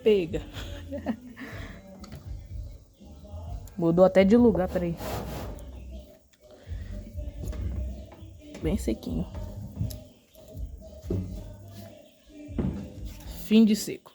pega. Mudou até de lugar, peraí. Bem sequinho. Fim de seco.